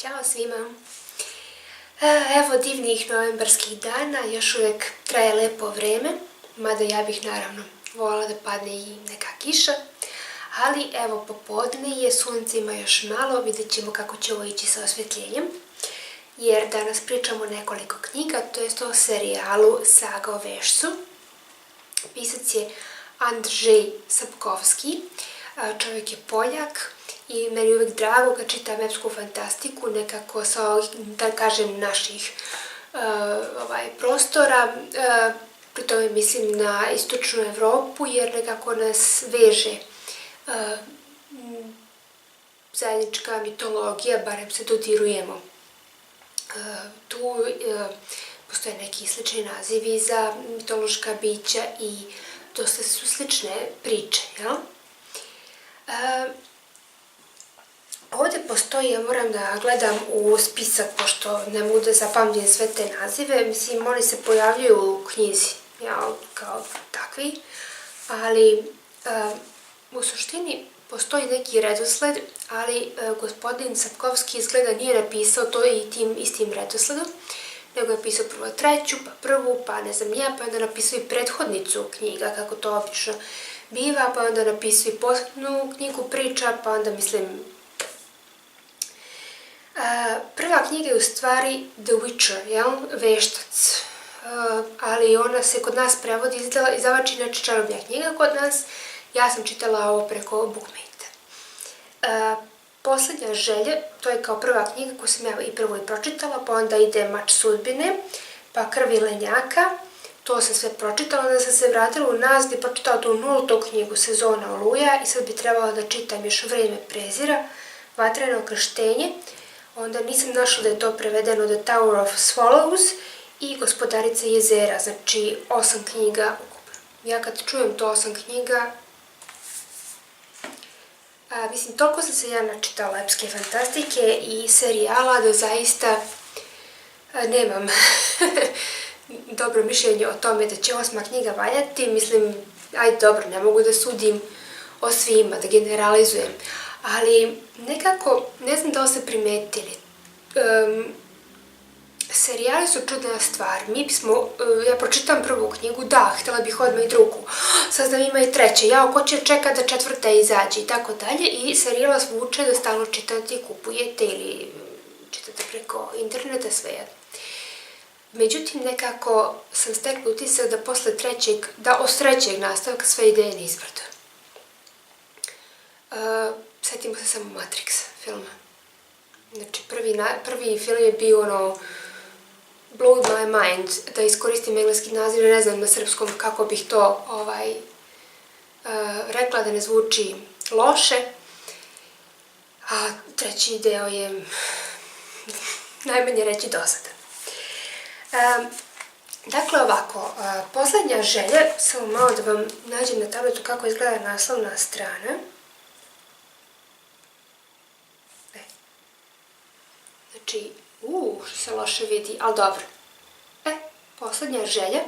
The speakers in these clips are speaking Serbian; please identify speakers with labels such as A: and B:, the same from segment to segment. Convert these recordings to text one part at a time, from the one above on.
A: Ćao svima! Evo divnih novembarskih dana, još uvijek traje lepo vreme, mada ja bih naravno voljela da padne i neka kiša, ali evo popodne je, sunce ima još malo, vidjet ćemo kako će ovo ići sa osvjetljenjem, jer danas pričamo nekoliko knjiga, to jest o serijalu Saga o Vešcu. Pisac je Andrzej Sapkowski, čovjek je Poljak i meni je uvijek drago kad čitam epsku fantastiku, nekako sa ovih, da kažem, naših prostora. Pri tome mislim na istočnu Evropu, jer nekako nas veže zajednička mitologija, barem se dodirujemo. Tu postoje neki slični nazivi za mitološka bića i dosta su slične priče, jel? Ovdje postoji, ja moram da gledam u spisak, pošto ne mogu da zapamtim sve te nazive, mislim, oni se pojavljuju u knjizi, kao takvi, ali u suštini postoji neki redosled, ali gospodin Sapkowski izgleda nije napisao to i tim istim redosledom, nego je napisao prvo treću, pa prvu, pa ne znam ja, pa onda napisao i prethodnicu knjiga, kako to obično biva, pa onda napisao i posebnu knjigu priča, pa onda mislim... Prva knjiga je u stvari The Witcher, jel? Veštac, ali ona se kod nas prevodi, izdavač inače čarobnja knjiga kod nas, ja sam čitala ovo preko Bookmate. Poslednja želja, to je kao prva knjiga koju sam ja i prvo i pročitala, pa onda ide Mač sudbine, pa Krvi lenjaka, to sam sve pročitala, onda sam se vratila u nas gdje pročitala tu 0. knjigu Sezona oluja i sad bi trebala da čitam još Vreme prezira, Vatreno krštenje, onda nisam našla da je to prevedeno The Tower of Swallows i Gospodarica jezera, znači 8 knjiga ukupno. Ja kad čujem to 8 knjiga, mislim, toliko sam se ja načitala epske fantastike i serijala da zaista nemam dobro mišljenje o tome da će 8. knjiga valjati. Mislim, ajde dobro, ne mogu da sudim o svima, da generalizujem, ali nekako, ne znam da li ste primetili, serijali su čudna stvar. Ja pročitam prvu knjigu, da, htjela bih odmah i drugu, sad da ima i treće, ko će čekati da četvrta izađe i tako dalje, i serijal vas vuče da stalno čitate i kupujete ili čitate preko interneta, svejedno. Međutim, nekako sam stekla utisak da posle trećeg nastavka sve ide nizbrdo. Sjetimo se samo Matrix filma. Znači, prvi film je bio Blowed my mind, da iskoristim engleski naziv, ne znam na srpskom kako bih to rekla da ne zvuči loše, a treći deo je najmanje reći dosadan. Dakle, ovako, poslednja želja, samo malo da vam nađem na tabletu kako izgleda naslovna strana. Znači, što se loše vidi, ali dobro. Poslednja želja,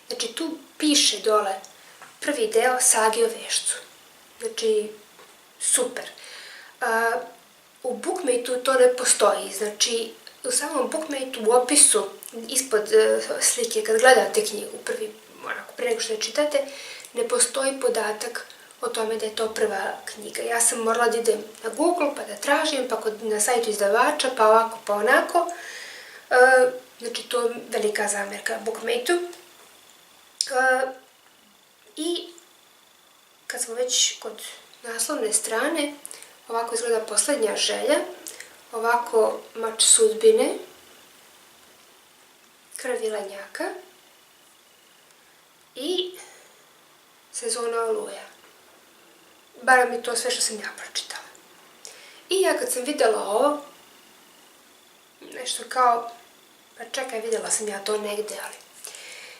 A: znači tu piše dole prvi deo Sage o Vešcu. Znači, super. U Bookmateu to ne postoji, znači u samom Bookmateu u opisu ispod slike, kad gledate knjigu pre nego što je čitate, ne postoji podatak o tome da je to prva knjiga. Ja sam morala da idem na Google, pa da tražim, pa na sajtu izdavača, pa ovako, pa onako. Znači, to je velika zamerka Bookmateu. I kad smo već kod naslovne strane, ovako izgleda poslednja želja, ovako Mač sudbine, Krvi lenjaka i Sezona oluja. Barem je to sve što sam ja pročitala. I ja kad sam videla ovo, nešto kao, pa čekaj, videla sam ja to negde, ali...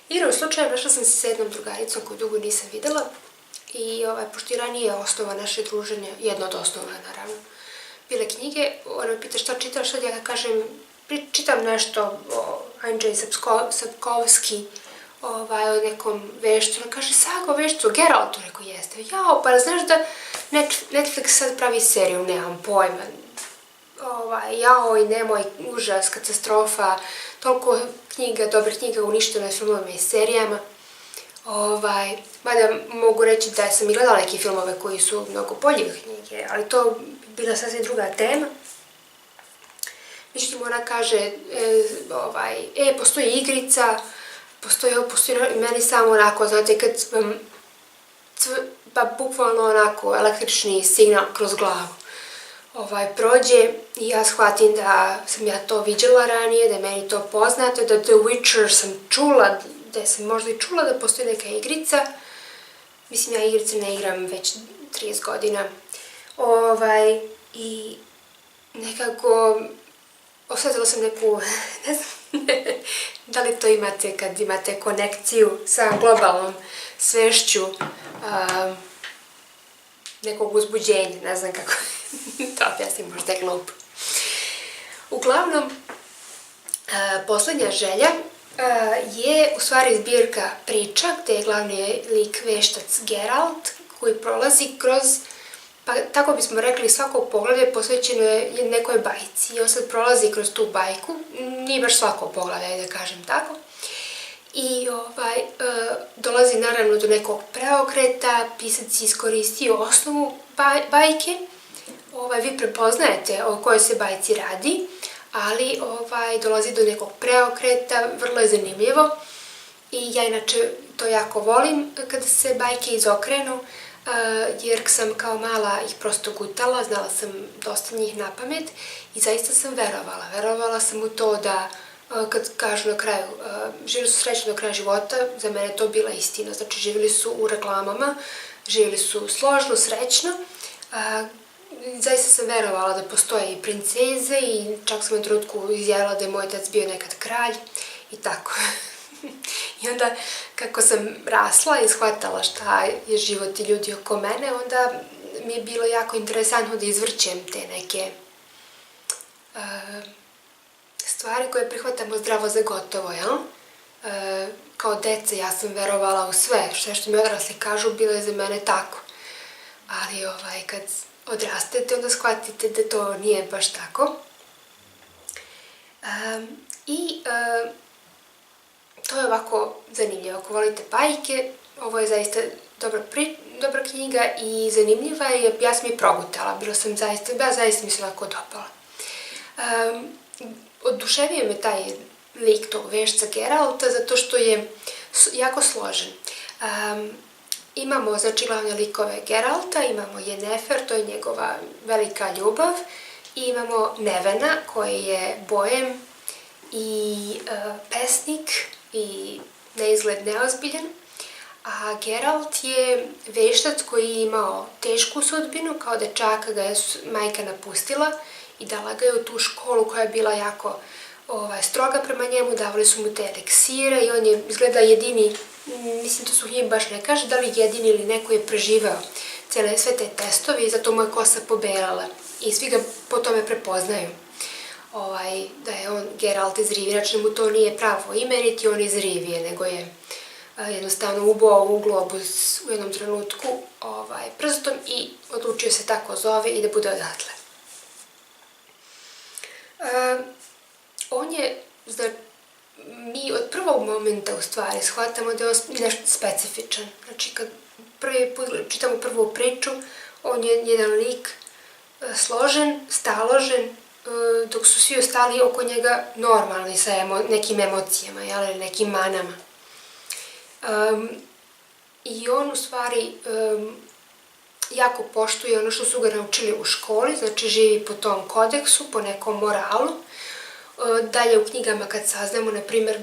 A: Igrom slučaja našla sam se sa jednom drugaricom koju dugo nisam videla i pošto i ranije je osnova naše druženje, jedna od osnova naravno, bile knjige, ona me pita šta čitaš, sad ja kažem, čitam nešto o Andrzej Sapkowski, o nekom vešcu, ona kaže Saga o Vešcu, Geraltu, rekao jeste, pa znaš da Netflix sad pravi seriju, nemam pojma, jaoj, nemoj, užas, katastrofa, toliko knjiga, dobrih knjiga uništeno je filmovima i serijama. Mada mogu reći da sam i gledala neke filmove koji su mnogo bolje knjige, ali to bi bila sasvim druga tema. Međutim, ona kaže, postoji igrica, postoji meni samo onako, znate, kad pa bukvalno onako električni signal kroz glavu prođe i ja shvatim da sam ja to viđala ranije, da je meni to poznato, da The Witcher sam čula, da sam možda i čula da postoji neka igrica. Mislim, ja igrice ne igram već 30 godina. I nekako osjetila sam neku, ne znam, da li to imate kad imate konekciju sa globalnom svešću nekog uzbuđenja, ne znam kako to objasnim, možda je glupo. Uglavnom, poslednja želja je u stvari zbirka priča gde je glavni lik veštac Geralt koji prolazi kroz, pa tako bismo rekli, svako poglavlje posvećeno je nekoj bajci i on sad prolazi kroz tu bajku, nije baš svako poglavlje, da kažem tako. I dolazi naravno do nekog preokreta, pisac iskoristio osnovu bajke, vi prepoznajete o kojoj se bajci radi, ali dolazi do nekog preokreta, vrlo je zanimljivo i ja inače to jako volim kada se bajke izokrenu, jer sam kao mala ih prosto gutala, znala sam dosta njih na pamet i zaista sam verovala. Verovala sam u to da, kad kažu na kraju, živjeli su srećno do kraja života, za mene to bila istina. Znači, živjeli su u reklamama, živjeli su složno, srećno. Zaista sam verovala da postoje i princeze i čak sam u trenutku izjavila da je moj otac bio nekad kralj i tako. I onda, kako sam rasla i shvatala šta je život i ljudi oko mene, onda mi je bilo jako interesantno da izvrćem te neke stvari koje prihvatamo zdravo za gotovo, jel? Kao deca ja sam verovala u sve, što mi odrasli kažu bilo je za mene tako. Ali kad odrastete, onda shvatite da to nije baš tako. To je ovako zanimljivo. Ako volite bajke, ovo je zaista dobra knjiga i zanimljiva je, ja sam je progutala, zaista mi se ovako dopala. Oduševio me taj lik tog vešca Geralta zato što je jako složen. Imamo, znači, glavne likove Geralta, imamo Yennefer, to je njegova velika ljubav, i imamo Nevena, koji je bojem i pesnik i na izgled neozbiljan, a Geralt je veštac koji je imao tešku sudbinu, kao dečaka ga je majka napustila i dala ga je u tu školu koja je bila jako stroga prema njemu, davali su mu te eliksire i on je izgleda jedini, mislim to su njim baš ne kaže, da li jedini ili neko je preživeo sve te testove i zato mu je kosa pobelala i svi ga po tome prepoznaju. Da je on Geralt iz Rivije, znači mu to nije pravo ime, niti on iz Rivije, nego je jednostavno ubao u globus u jednom trenutku prstom i odlučio se tako zove i da bude odatle. On je, mi od prvog momenta u stvari shvatamo da je on nešto specifičan. Znači kad prvi put čitamo prvu priču, on je jedan lik složen, staložen, dok su svi ostali oko njega normalni sa nekim emocijama, nekim manama. I on u stvari jako poštuje ono što su ga naučili u školi, znači živi po tom kodeksu, po nekom moralu. Dalje u knjigama kad saznamo, na primjer,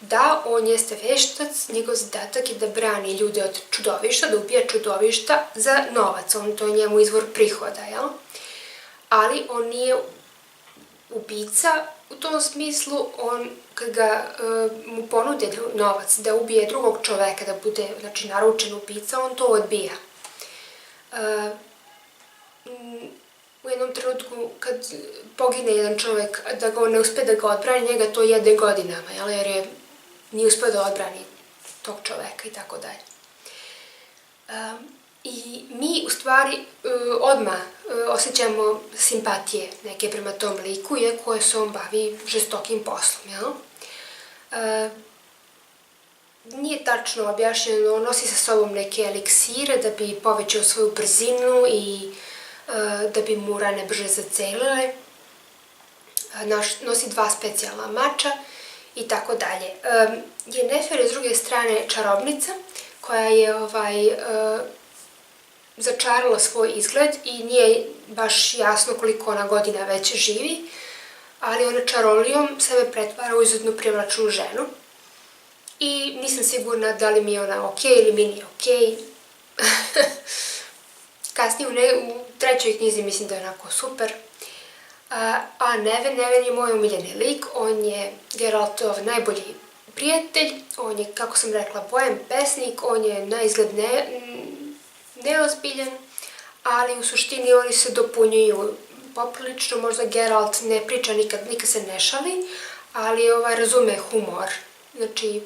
A: da on jeste veštac, njegov zadatak je da brani ljude od čudovišta, da ubija čudovišta za novac, to je njemu izvor prihoda, jel? Ali on nije ubica u tom smislu, on kad mu ponude novac da ubije drugog čoveka, da bude, znači, naručen ubica, on to odbija. U jednom trenutku kad pogine jedan čovek, da on ne uspe da ga odbrani, njega to jede godinama, jer nije uspeo da odbrani tog čoveka i tako dalje. I mi u stvari odmah osjećamo simpatije neke prema tom liku, iako se on bavi žestokim poslom, jel? Nije tačno objašnjeno, nosi sa sobom neke eliksire da bi povećao svoju brzinu i da bi mu rane brže zacelile. Nosi 2 specijalna mača i tako dalje. Yennefer je s druge strane čarobnica koja je začarala svoj izgled i nije baš jasno koliko ona godina već živi, ali ona čarolijom sebe pretvara u izuzetno privlačnu ženu. I nisam sigurna da li mi je ona okej ili mi nije okej. Kasnije u 3. knjizi mislim da je onako super. A Neven je moj omiljeni lik, on je Geraltov najbolji prijatelj, on je, kako sam rekla, bojem pesnik, on je na izgled neozbiljan, ali u suštini oni se dopunjuju poprilično, možda Geralt ne priča nikad se ne šali, ali razume humor. Znači,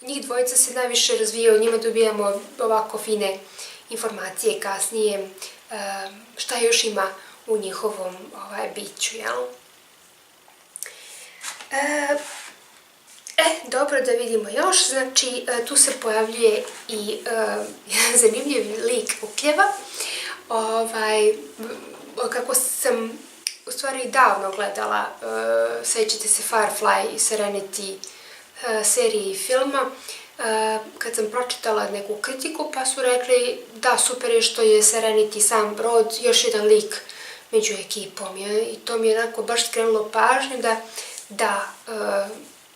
A: njih dvojica se najviše razvija, od njima dobijamo ovako fine informacije kasnije, šta još ima u njihovom biću, jel? Dobro, da vidimo još, znači tu se pojavljuje i zanimljiv lik Ukljeva. Kako sam u stvari davno gledala, sećate se Firefly i Serenity serije i filma, kad sam pročitala neku kritiku pa su rekli da super je što je Serenity sam brod, još jedan lik među ekipom, i to mi je onako baš skrenulo pažnju da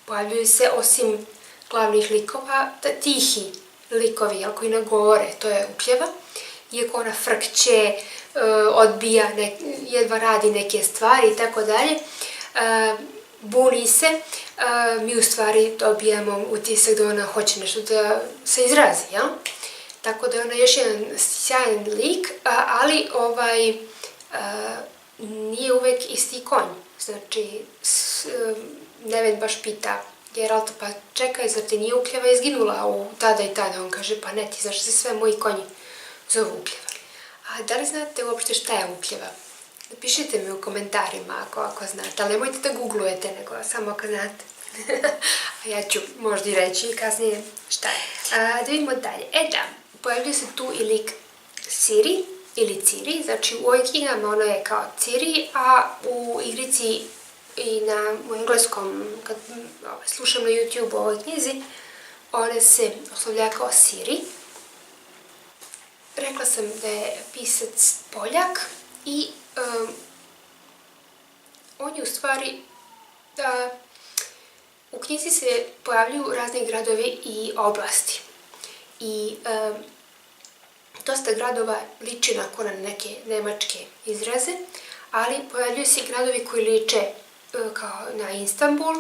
A: pojavljuju se osim glavnih likova tihi likovi koji ne govore, to je Ukljeva, iako ona frkće, odbija, jedva radi neke stvari i tako dalje, buni se, mi u stvari dobijamo utisak da ona hoće nešto da se izrazi, jel? Tako da je ona još jedan sjajan lik, ali nije uvek isti konj. Znači, Neven baš pita Geralta, pa čekaj, zar ti nije Ukljeva izginula u tada i tada? On kaže, pa ne, ti znaš da se sve moji konji zovu Ukljeva. A da li znate uopšte šta je Ukljeva? Napišite mi u komentarima ako znate, ali nemojte da googlujete, nego samo ako znate. A ja ću možda i reći kasnije šta je. Da vidimo dalje. Pojavljuje se tu i lik Ciri ili Ciri, znači u ovoj knjigama ono je kao Ciri, a u igrici i u engleskom, kad slušam na YouTube u ovoj knjizi, ona se oslovlja kao Ciri. Rekla sam da je pisac Poljak i on je u stvari, u knjizi se pojavljuju razni gradovi i oblasti. I dosta gradova liči na neke nemačke izraze, ali pojavljuju se i gradovi koji liče kao na Istanbul,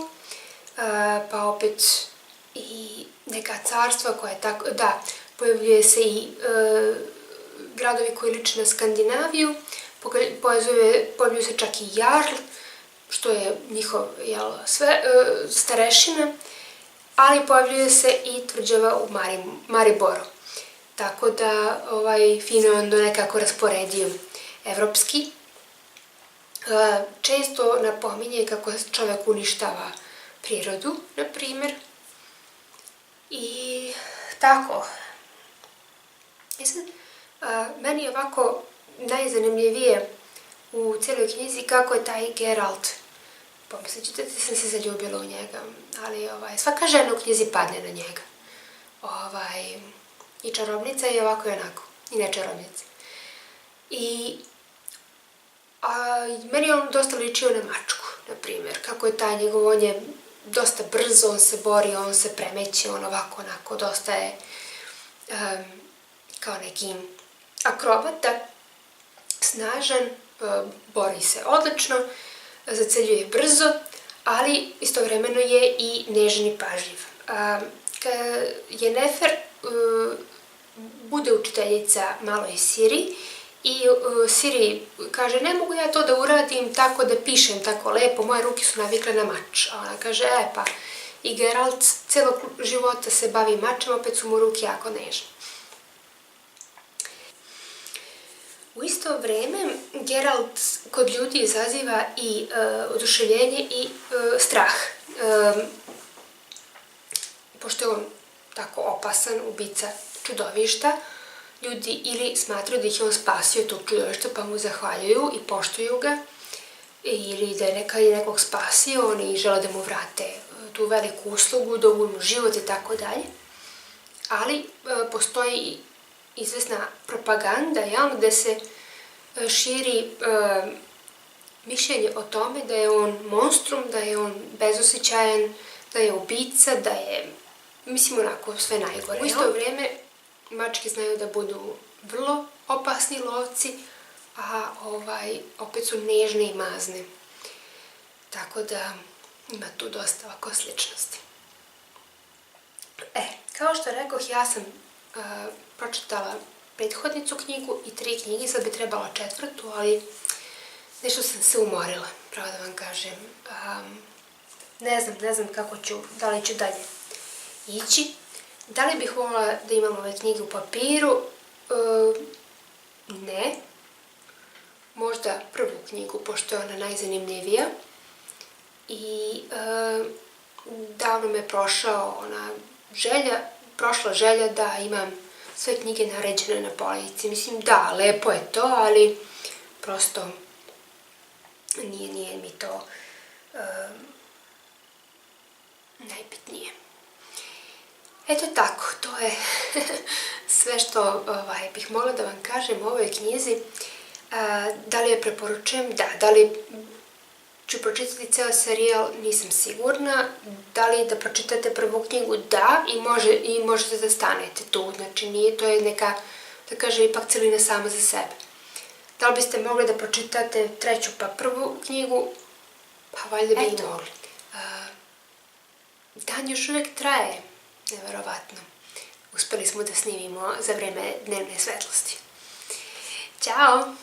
A: pa opet i neka carstva koja je tako, pojavljuje se i gradovi koji liče na Skandinaviju, pojavljuje se čak i Jarl, što je njihov starešina, ali pojavljuje se i tvrđava u Mariboru. Tako da fino onda nekako rasporedio evropski. Često napominje kako čovek uništava prirodu, na primjer. I tako. Meni je ovako najzanimljivije u cijeloj knjizi kako je taj Geralt, pomislit ćete da sam se zaljubila u njega, ali svaka žena u knjizi padne na njega. I čarobnica je ovako i onako, i ne čarobnica. Meni je on dosta ličio na mačku, na primjer, kako je taj njegov, on je dosta brzo, on se bori, on se premeće, on ovako, onako, dosta je kao neki akrobata, snažan, bori se odlično, zaceljuje brzo, ali istovremeno je i nežan i pažljiv. Yennefer bude učiteljica maloj Ciri i Ciri kaže, ne mogu ja to da uradim tako da pišem tako lepo, moje ruke su navikle na mač. A ona kaže, pa i Geralt celog života se bavi mačem, opet su mu ruke jako nežne. U isto vrijeme Geralt kod ljudi izaziva i oduševljenje i strah. Pošto je on tako opasan, ubica čudovišta, ljudi ili smatraju da ih je on spasio tog čudovišta pa mu zahvaljuju i poštuju ga, ili da je nekog spasio, oni žele da mu vrate tu veliku uslugu, da mu život i tako dalje. Ali postoji izvesna propaganda, gde se širi mišljenje o tome da je on monstrum, da je on bezosjećajan, da je ubica, da je, mislim, onako sve najgore. U isto vrijeme mačke znaju da budu vrlo opasni lovci, a opet su nežne i mazne. Tako da ima tu dosta ovako sličnosti. Kao što rekoh, ja sam pročitala prethodnicu knjigu i 3 knjige, sad bi trebala 4, ali nešto sam se umorila, pravo da vam kažem. Ne znam kako ću, da li ću dalje ići. Da li bih voljela da imam ove knjige u papiru? Ne. Možda prvu knjigu, pošto je ona najzanimljivija. I davno me prošla želja da imam sve knjige naređene na polici. Mislim, da, lepo je to, ali prosto nije mi to najbitnije. Eto tako, to je sve što bih mogla da vam kažem o ovoj knjizi. Da li je preporučujem? Da. Da li ću pročitati ceo serijal? Nisam sigurna. Da li da pročitate prvu knjigu? Da, i možete da stanete tu. Znači, nije, to je neka, da kaže, ipak celina sama za sebe. Da li biste mogli da pročitate 3. pa 1. knjigu? Pa valjda bi i mogli. Dan još uvijek traje. Neverovatno. Uspeli smo da snimimo za vreme dnevne svetlosti. Ćao!